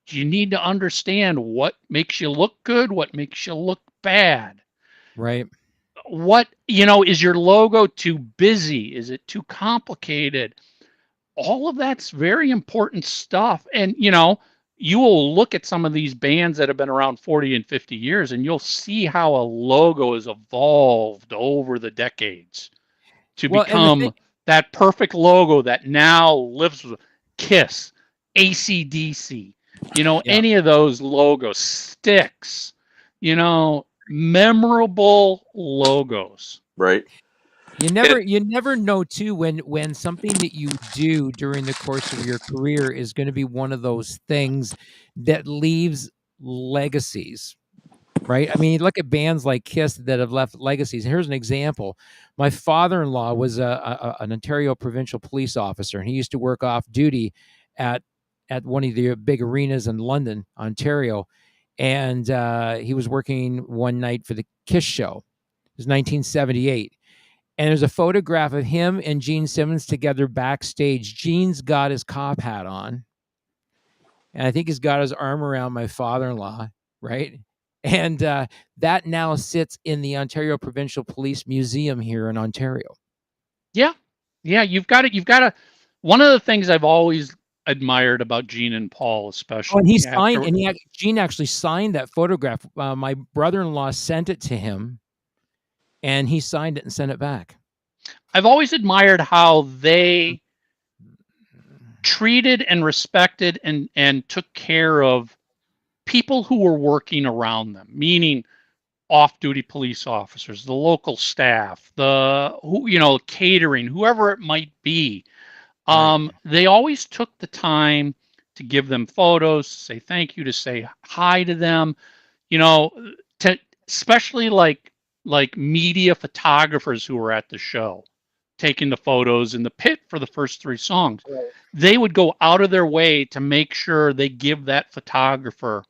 You need to understand what makes you look good, what makes you look bad. Right. What, is your logo too busy? Is it too complicated? All of that's very important stuff. And, you will look at some of these bands that have been around 40 and 50 years, and you'll see how a logo has evolved over the decades to Well, and the thing, become that perfect logo that now lives with Kiss, AC/DC, yeah. any of those logos, Styx, memorable logos. Right. You never know too when something that you do during the course of your career is going to be one of those things that leaves legacies, right? I mean, look at bands like Kiss that have left legacies. Here's an example. My father-in-law was an Ontario provincial police officer, and he used to work off duty at one of the big arenas in London, Ontario, and he was working one night for the Kiss show. It was 1978. And there's a photograph of him and Gene Simmons together backstage. Gene's got his cop hat on, and I think he's got his arm around my father-in-law, right? And that now sits in the Ontario Provincial Police Museum here in Ontario. Yeah, you've got to. One of the things I've always admired about Gene and Paul, especially, and he signed, and Gene actually signed that photograph. My brother-in-law sent it to him, and he signed it and sent it back. I've always admired how they treated and respected and took care of people who were working around them, meaning off-duty police officers, the local staff, catering, whoever it might be. Right. They always took the time to give them photos, say thank you, to say hi to them, especially like media photographers who were at the show, taking the photos in the pit for the first 3 songs. Right. They would go out of their way to make sure they give that photographer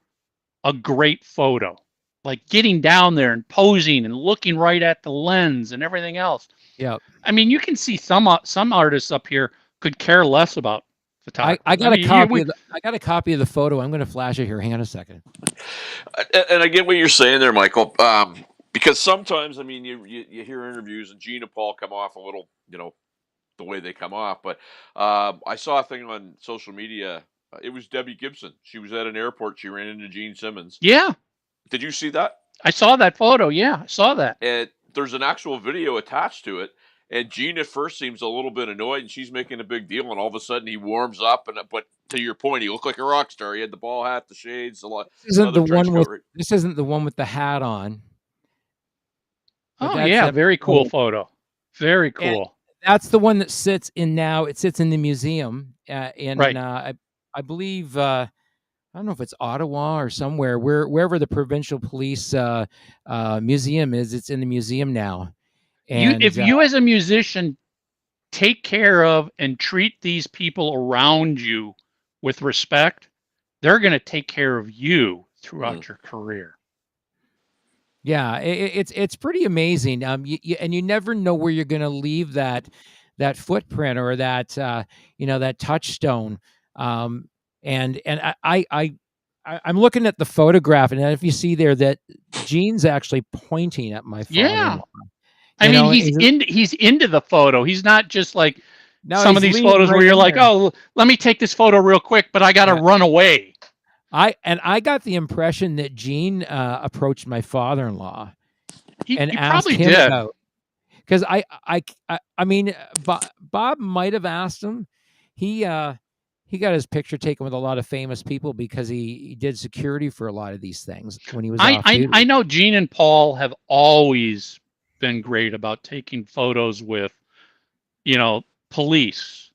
a great photo, like getting down there and posing and looking right at the lens and everything else. Yeah. I mean, you can see some artists up here could care less about photography. I got a copy of the photo. I'm going to flash it here. Hang on a second. And I get what you're saying there, Michael. Because sometimes, I mean, you hear interviews and Gene and Paul come off a little, the way they come off. But I saw a thing on social media. It was Debbie Gibson. She was at an airport. She ran into Gene Simmons. Yeah. Did you see that? I saw that photo. Yeah, I saw that. And there's an actual video attached to it. And Gene at first seems a little bit annoyed, and she's making a big deal. And all of a sudden, he warms up. But to your point, he looked like a rock star. He had the ball hat, the shades, a lot. This isn't the one with the hat on. Oh yeah, very cool photo. Very cool. And that's the one that sits in now. It sits in the museum, right. I believe. I don't know if it's Ottawa or somewhere, wherever the provincial police museum is. It's in the museum now. And if you as a musician take care of and treat these people around you with respect, they're going to take care of you throughout your career. Yeah, it's pretty amazing. And you never know where you're going to leave that footprint or that that touchstone. And I'm looking at the photograph, and if you see there that Gene's actually pointing at my father-in-law. Yeah. I mean, he's into the photo. He's not just like some of these photos where you're like, oh, let me take this photo real quick, but I got to run away. I got the impression that Gene approached my father-in-law and asked him about, because I mean, Bob might have asked him. He got his picture taken with a lot of famous people because he did security for a lot of these things when he was off duty. I know Gene and Paul have always been great about taking photos with, police,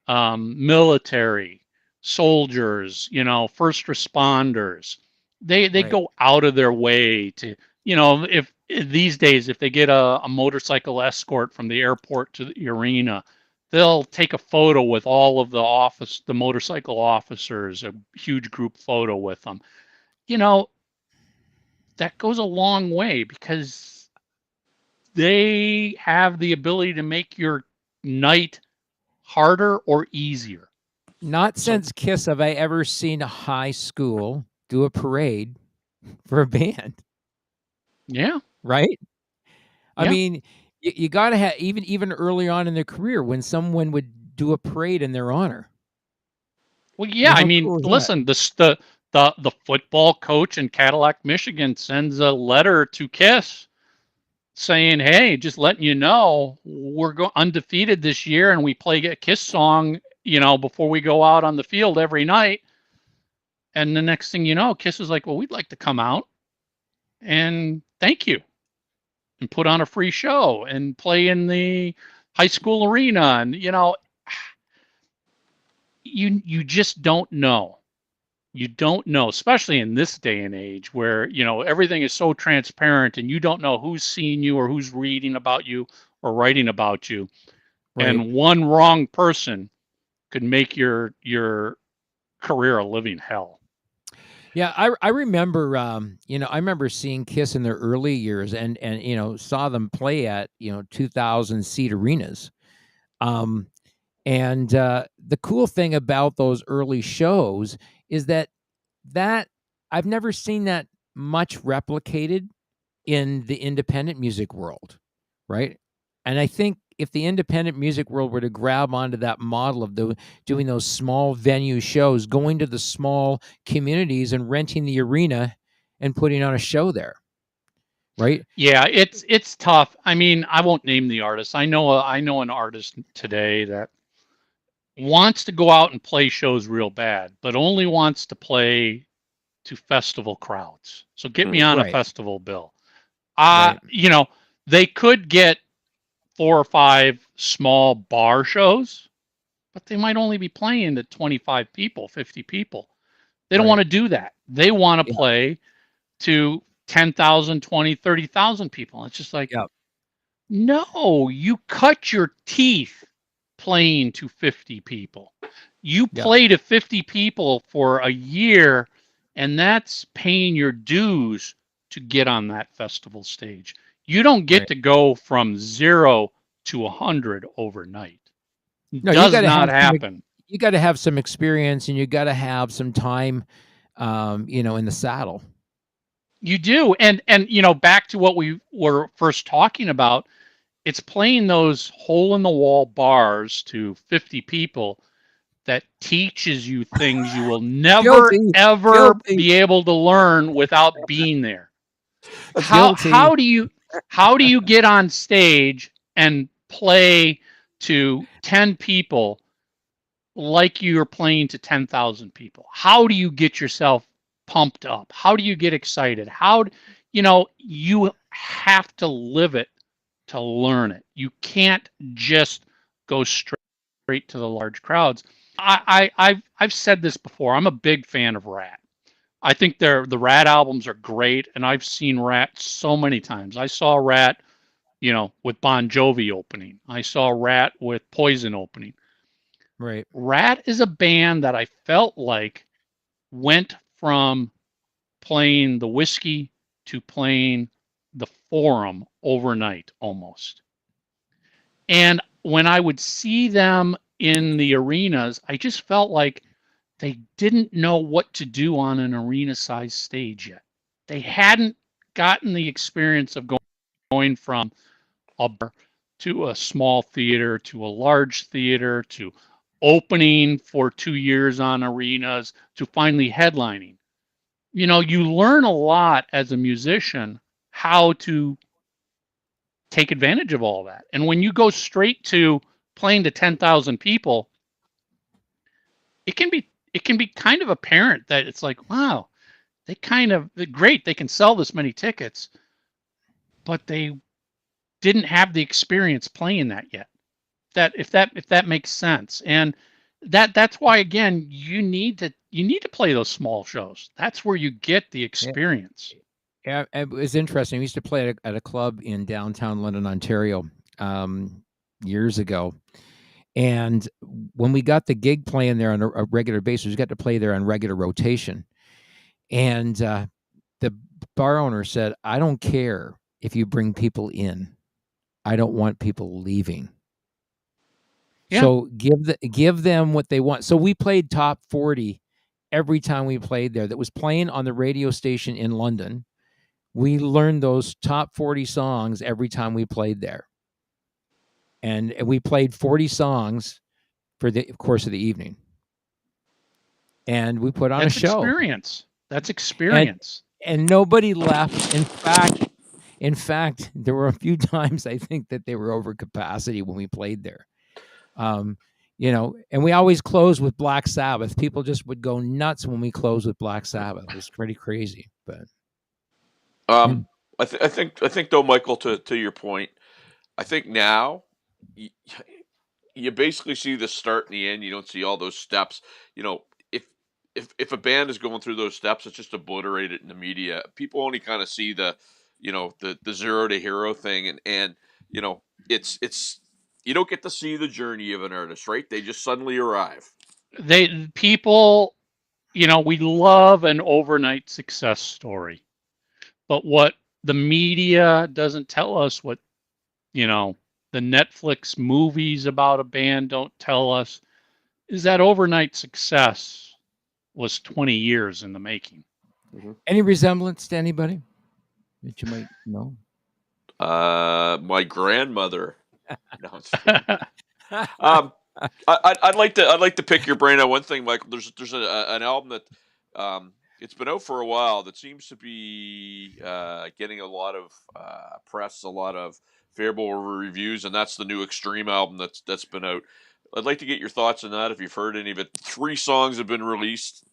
military, soldiers, first responders. They go out of their way to, if these days, if they get a motorcycle escort from the airport to the arena, they'll take a photo with all of the motorcycle officers, a huge group photo with them. That goes a long way because they have the ability to make your night harder or easier. Not since Kiss have I ever seen a high school do a parade for a band. Yeah. Right? I mean, you got to have, even early on in their career, when someone would do a parade in their honor. Well, yeah, I how mean, cool is that? listen, the football coach in Cadillac, Michigan sends a letter to Kiss saying, "Hey, just letting you know, we're undefeated this year, and we play a Kiss song, before we go out on the field every night." And the next thing you know, Kiss is like, "Well, we'd like to come out and thank you and put on a free show and play in the high school arena." And you just don't know. You don't know, especially in this day and age where, everything is so transparent and you don't know who's seeing you or who's reading about you or writing about you. Right. And one wrong person could make your career a living hell. Yeah, I remember I remember seeing Kiss in their early years and saw them play at 2,000 seat arenas. And the cool thing about those early shows is that I've never seen that much replicated in the independent music world, right? And I think if the independent music world were to grab onto that model of doing those small venue shows, going to the small communities and renting the arena and putting on a show there, right? Yeah, it's tough. I mean, I won't name the artist. I know an artist today that wants to go out and play shows real bad, but only wants to play to festival crowds. So get me on a Right. festival bill. Right. They could get 4 or 5 small bar shows, but they might only be playing to 25 people, 50 people. They don't Right. want to do that. They want to Yeah. play to 10,000, 20, 30,000 people. It's just like, Yeah. no, you cut your teeth playing to 50 people. You Yeah. play to 50 people for a year, and that's paying your dues to get on that festival stage. You don't get Right. to go from 0 to 100 overnight. No, Does not happen. you got to have some experience and you got to have some time, in the saddle. You do. And back to what we were first talking about, it's playing those hole in the wall bars to 50 people that teaches you things you will never Guilty. ever Guilty. be able to learn without being there. Guilty. How do you get on stage and play to 10 people like you're playing to 10,000 people? How do you get yourself pumped up? How do you get excited? You have to live it to learn it. You can't just go straight to the large crowds. I've said this before. I'm a big fan of Rat. I think the Rat albums are great, and I've seen Rat so many times. I saw Rat, with Bon Jovi opening. I saw Rat with Poison opening. Right. Rat is a band that I felt like went from playing the Whiskey to playing the Forum overnight almost. And when I would see them in the arenas, I just felt like they didn't know what to do on an arena sized stage yet. They hadn't gotten the experience of going from a bar to a small theater to a large theater to opening for 2 years on arenas to finally headlining. You learn a lot as a musician how to take advantage of all that. And when you go straight to playing to 10,000 people, it can be kind of apparent that it's like, wow, they're great, they can sell this many tickets, but they didn't have the experience playing that yet. If that makes sense. And that's why, again, you need to play those small shows. That's where you get the experience. Yeah, it was interesting. We used to play at a club in downtown London, Ontario, years ago. And when we got the gig playing there on a regular basis, we got to play there on regular rotation. And the bar owner said, "I don't care if you bring people in. I don't want people leaving. Yeah. So give them what they want." So we played top 40 every time we played there. That was playing on the radio station in London. We learned those top 40 songs every time we played there. And we played 40 songs for the course of the evening. and we put on That's a show. experience. That's experience. And nobody left. In fact, there were a few times I think that they were over capacity when we played there. And we always closed with Black Sabbath. People just would go nuts when we closed with Black Sabbath. It was pretty crazy, but I think though, Michael, to your point, I think now you basically see the start and the end. You don't see all those steps. If a band is going through those steps, it's just obliterated in the media. People only kind of see the zero to hero thing, and it's you don't get to see the journey of an artist, right? They just suddenly arrive. People, we love an overnight success story, but what the media doesn't tell us, what the Netflix movies about a band don't tell us, is that overnight success was 20 years in the making. Any resemblance to anybody that you might know? My grandmother. No, I'd like to pick your brain on one thing, Michael. There's an album that it's been out for a while that seems to be getting a lot of press, a lot of favorable reviews, and that's the new Extreme album that's been out. I'd like to get your thoughts on that. If you've heard any of it, 3 songs have been released.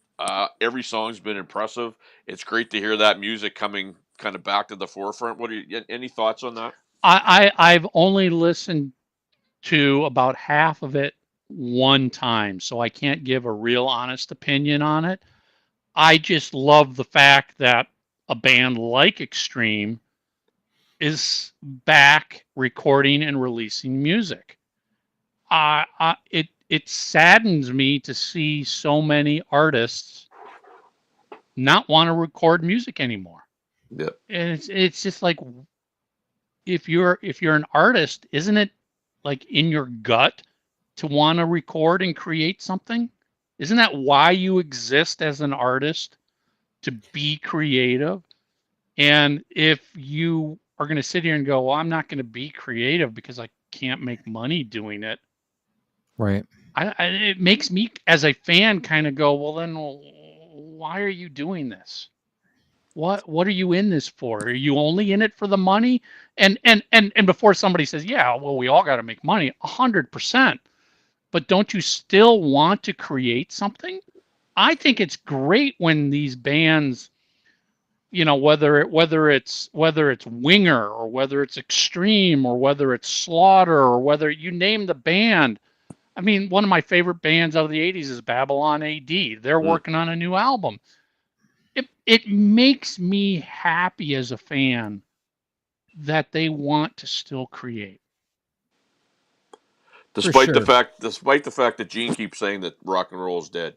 Every song's been impressive. It's great to hear that music coming kind of back to the forefront. What are any thoughts on that? I've only listened to about half of it one time, so I can't give a real honest opinion on it. I just love the fact that a band like Extreme is back recording and releasing music. It saddens me to see so many artists not want to record music anymore. Yeah. And it's just like, if you're an artist, isn't it like in your gut to want to record and create something? Isn't that why you exist as an artist, to be creative? And if you are going to sit here and go, well, I'm not going to be creative because I can't make money doing it. Right. It makes me as a fan kind of go, well, then why are you doing this? What are you in this for? Are you only in it for the money? And before somebody says, yeah, well, we all got to make money, 100%. But don't you still want to create something? I think it's great when these bands, whether it's Winger, or whether it's Extreme, or whether it's Slaughter, or whether you name the band. I mean, one of my favorite bands out of the 80s is Babylon AD. They're working on a new album. It makes me happy as a fan that they want to still create. Despite the fact that Gene keeps saying that rock and roll is dead.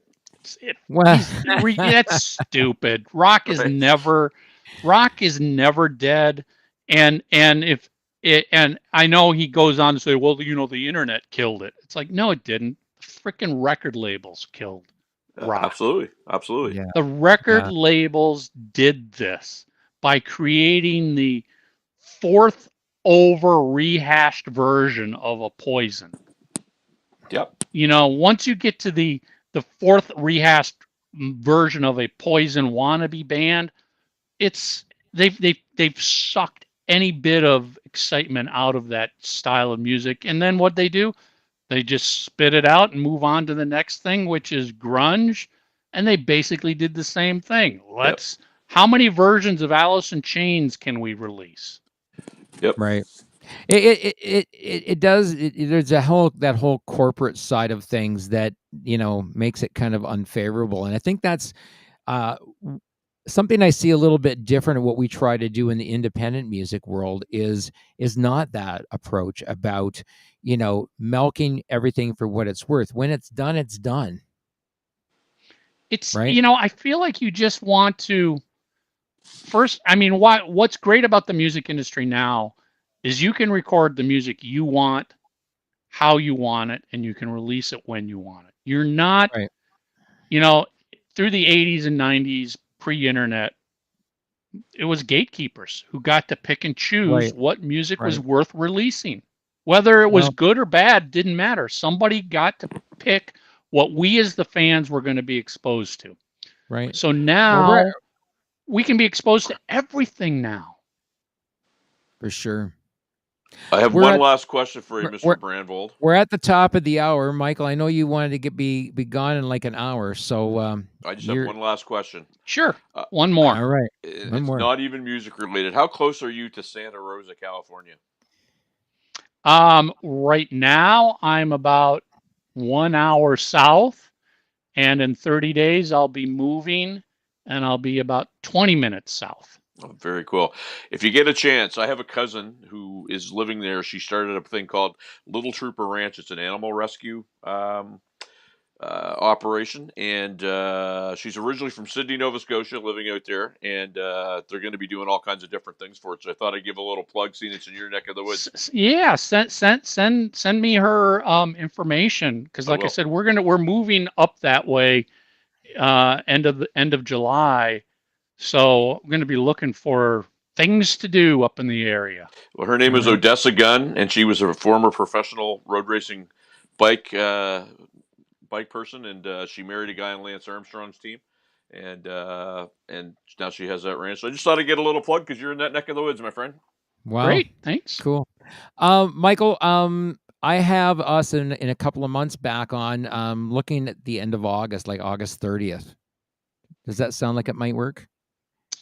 That's stupid. Rock is never dead. And I know he goes on to say, well, the internet killed it. It's like, no, it didn't. The freaking record labels killed rock. Absolutely. Yeah. The record labels did this by creating the 4th over rehashed version of a Poison. Yep. Once you get to the 4th rehashed version of a Poison wannabe band, they've sucked any bit of excitement out of that style of music. And then what they do, they just spit it out and move on to the next thing, which is grunge. And they basically did the same thing. How many versions of Alice in Chains can we release? Yep. Right. It does. There's that whole corporate side of things that makes it kind of unfavorable, and I think that's something I see a little bit different in what we try to do in the independent music world. Is not that approach about milking everything for what it's worth. When it's done, it's done. It's right? I feel like you just want to first. I mean, what's great about the music industry now is you can record the music you want, how you want it, and you can release it when you want it. You're not, through the 80s and 90s, pre-internet, it was gatekeepers who got to pick and choose what music was worth releasing. Whether it was good or bad didn't matter. Somebody got to pick what we as the fans were going to be exposed to. Right. So now we can be exposed to everything now. For sure. I have one last question for you, Mr. Brandvold. We're at the top of the hour, Michael. I know you wanted to be gone in like an hour, so I just have one last question. Sure, one more. All right, it's not even music related. How close are you to Santa Rosa, California? Right now I'm about 1 hour south, and in 30 days I'll be moving, and I'll be about 20 minutes south. Oh, very cool. If you get a chance, I have a cousin who is living there. She started a thing called Little Trooper Ranch. It's an animal rescue operation, and she's originally from Sydney, Nova Scotia, living out there, and they're going to be doing all kinds of different things for it. So I thought I'd give a little plug, seeing it's in your neck of the woods. Yeah, send me her information, because like I said, we're moving up that way end of July. So I'm going to be looking for things to do up in the area. Well, her name is Odessa Gunn, and she was a former professional road racing bike person, and she married a guy on Lance Armstrong's team, and now she has that ranch. So I just thought I'd get a little plug because you're in that neck of the woods, my friend. Wow. Great, thanks. Cool. Michael, I have us in a couple of months back on looking at the end of August, like August 30th. Does that sound like it might work?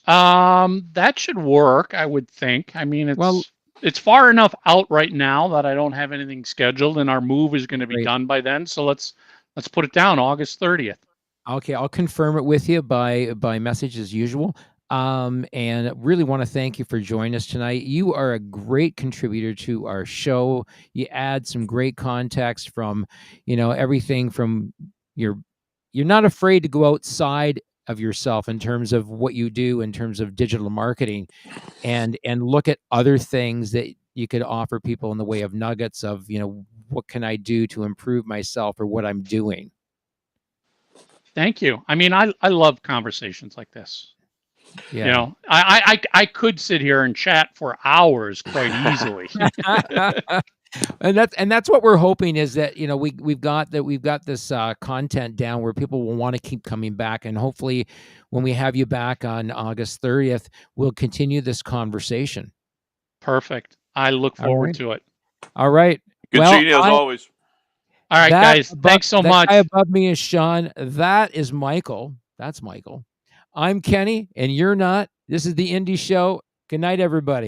That should work, I would think. I mean, it's far enough out right now that I don't have anything scheduled, and our move is going to be done by then. So let's put it down, August 30th. Okay, I'll confirm it with you by message as usual. And really want to thank you for joining us tonight. You are a great contributor to our show. You add some great context from, everything from you're not afraid to go outside of yourself in terms of what you do in terms of digital marketing, and look at other things that you could offer people in the way of nuggets of, what can I do to improve myself or what I'm doing. Thank you. I mean, I love conversations like this. Yeah. I could sit here and chat for hours quite easily. And that's what we're hoping, is that we've got this content down where people will want to keep coming back, and hopefully when we have you back on August 30th, we'll continue this conversation. Perfect. I look forward to it. All right. Good seeing you as always. All right, guys. Thanks so much. Guy above me is Sean. That is Michael. That's Michael. I'm Kenny, and you're not. This is the Indie Show. Good night, everybody.